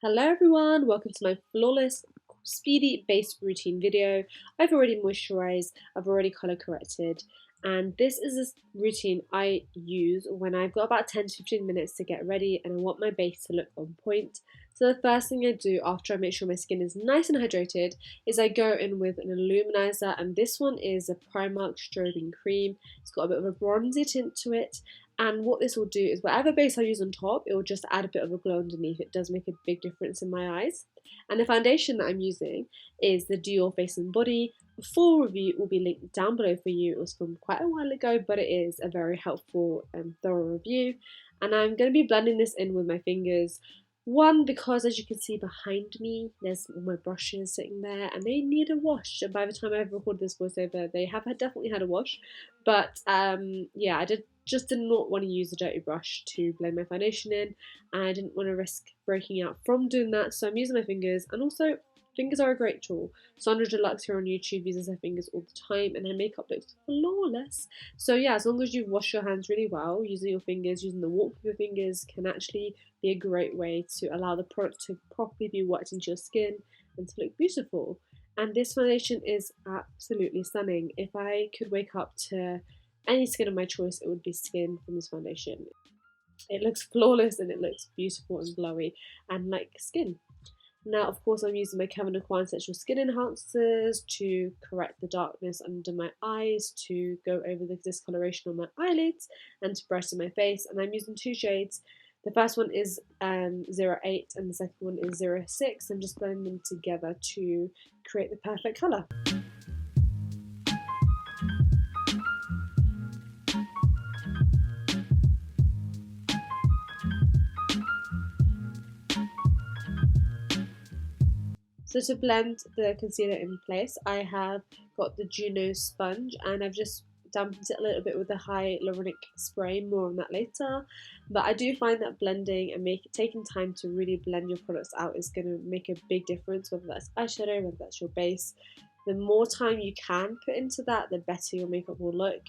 Hello everyone, welcome to my flawless speedy base routine video. I've already moisturized, I've already color corrected, and this is a routine I use when I've got about 10 to 15 minutes to get ready and I want my base to look on point. So the first thing I do after I make sure my skin is nice and hydrated is I go in with an illuminizer, and this one is a Primark strobing cream. It's got a bit of a bronzy tint to it. And what this will do is whatever base I use on top, it will just add a bit of a glow underneath. It does make a big difference in my eyes. And the foundation that I'm using is the Dior Face and Body. A full review will be linked down below for you. It was from quite a while ago, but it is a very helpful and thorough review. And I'm going to be blending this in with my fingers. One, because as you can see behind me, there's all my brushes sitting there and they need a wash. And by the time I've recorded this voiceover, they have definitely had a wash. But yeah, I did not want to use a dirty brush to blend my foundation in, and I didn't want to risk breaking out from doing that, so I'm using my fingers. And also, fingers are a great tool. Sandra Deluxe here on YouTube uses her fingers all the time and her makeup looks flawless. So yeah, as long as you've washed your hands really well, using your fingers, using the warmth of your fingers can actually be a great way to allow the product to properly be worked into your skin and to look beautiful. And this foundation is absolutely stunning. If I could wake up to any skin of my choice, it would be skin from this foundation. It looks flawless and it looks beautiful and glowy and like skin. Now, of course, I'm using my Kevin Aquan Essential Skin Enhancers to correct the darkness under my eyes, to go over the discoloration on my eyelids, and to brighten my face. And I'm using two shades. The first one is 08 and the second one is 06. I'm just blending them together to create the perfect colour. So to blend the concealer in place, I have got the Juno sponge and I've just dampened it a little bit with the hyaluronic spray, more on that later. But I do find that blending and taking time to really blend your products out is going to make a big difference, whether that's eyeshadow, whether that's your base. The more time you can put into that, the better your makeup will look.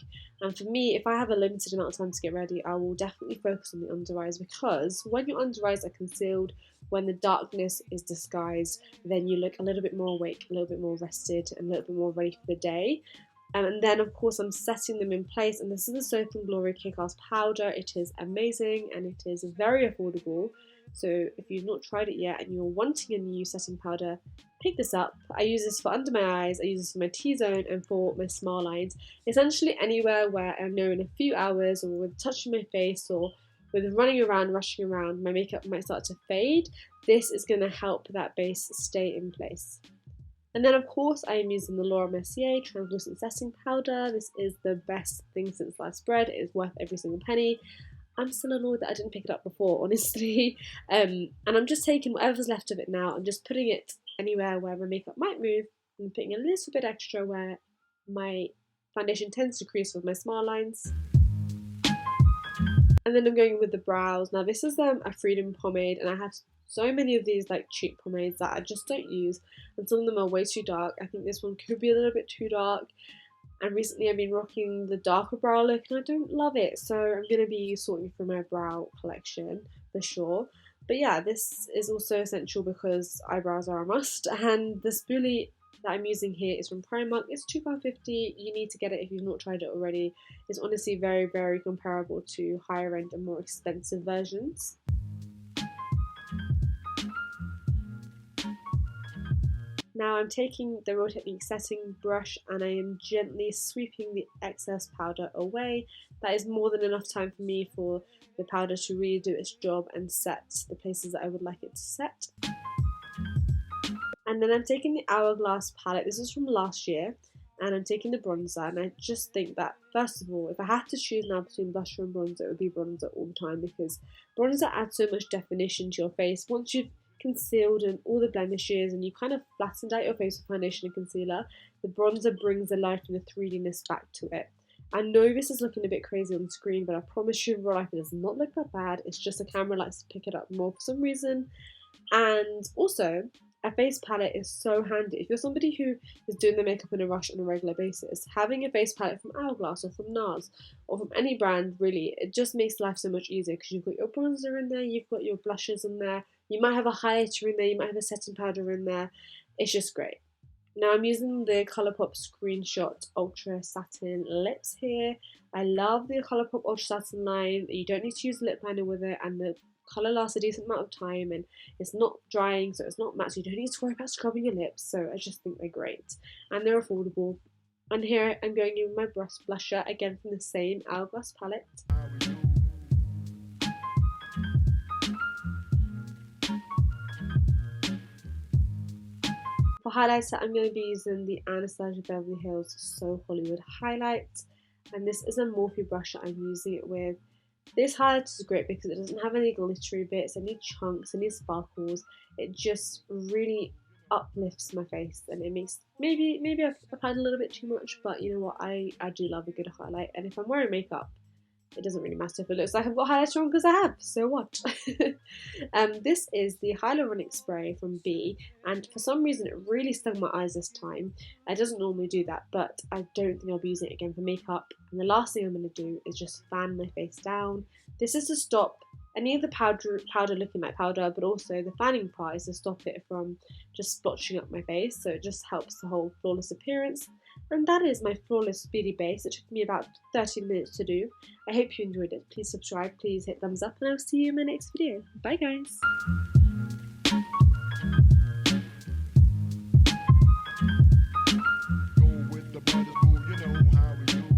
And for me, if I have a limited amount of time to get ready, I will definitely focus on the under eyes, because when your under eyes are concealed, when the darkness is disguised, then you look a little bit more awake, a little bit more rested, and a little bit more ready for the day. And then, of course, I'm setting them in place. And this is the Soap & Glory Kick-Ass Powder. It is amazing and it is very affordable. So if you've not tried it yet and you're wanting a new setting powder, pick this up. I use this for under my eyes, I use this for my T-zone and for my smile lines. Essentially anywhere where I know in a few hours, or with touching my face, or with running around, rushing around, my makeup might start to fade. This is going to help that base stay in place. And then, of course, I am using the Laura Mercier Translucent Setting Powder. This is the best thing since sliced bread. It is worth every single penny. I'm still annoyed that I didn't pick it up before, honestly. And I'm just taking whatever's left of it now and just putting it anywhere where my makeup might move, and putting a little bit extra where my foundation tends to crease with my smile lines. And then I'm going with the brows. Now this is a Freedom pomade, and I have so many of these like cheap pomades that I just don't use, and some of them are way too dark. I think this one could be a little bit too dark. And recently I've been rocking the darker brow look and I don't love it, so I'm going to be sorting through my brow collection for sure. But yeah, this is also essential because eyebrows are a must, and the spoolie that I'm using here is from Primark. It's £2.50. You need to get it if you've not tried it already. It's honestly very, very comparable to higher end and more expensive versions. Now I'm taking the Real Technique setting brush and I am gently sweeping the excess powder away. That is more than enough time for me for the powder to really do its job and set the places that I would like it to set. And then I'm taking the Hourglass palette. This is from last year, and I'm taking the bronzer, and I just think that, first of all, if I had to choose now between blusher and bronzer, it would be bronzer all the time, because bronzer adds so much definition to your face. Once you've concealed and all the blemishes and you kind of flattened out your face with foundation and concealer, the bronzer brings the life and the 3Dness back to it. I know this is looking a bit crazy on screen, but I promise you in real life it does not look that bad. It's just the camera likes to pick it up more for some reason. And also, a face palette is so handy. If you're somebody who is doing their makeup in a rush on a regular basis, having a face palette from Hourglass or from NARS or from any brand, really, it just makes life so much easier, because you've got your bronzer in there, you've got your blushes in there, You might have a highlighter in there, you might have a setting powder in there. It's just great. Now I'm using the Colourpop Screenshot Ultra Satin Lips here. I love the Colourpop Ultra Satin line. You don't need to use lip liner with it, and the colour lasts a decent amount of time, and it's not drying, so it's not matte, so you don't need to worry about scrubbing your lips. So I just think they're great, and they're affordable. And here I'm going in with my brush blusher, again from the same Hourglass palette. For highlighter, I'm going to be using the Anastasia Beverly Hills So Hollywood highlight, and this is a Morphe brush that I'm using it with. This highlighter is great because it doesn't have any glittery bits, any chunks, any sparkles. It just really uplifts my face, and it makes, maybe I've applied a little bit too much, but you know what, I do love a good highlight, and if I'm wearing makeup, it doesn't really matter if it looks like I've got highlighter on, because I have, so what? This is the hyaluronic spray from B, and for some reason it really stung my eyes this time. It doesn't normally do that, but I don't think I'll be using it again for makeup. And the last thing I'm going to do is just fan my face down. This is to stop any of the powder looking like powder, but also the fanning part is to stop it from just splotching up my face, so it just helps the whole flawless appearance. And that is my flawless Speedy base. It took me about 30 minutes to do. I hope you enjoyed it. Please subscribe, please hit thumbs up, and I'll see you in my next video. Bye guys!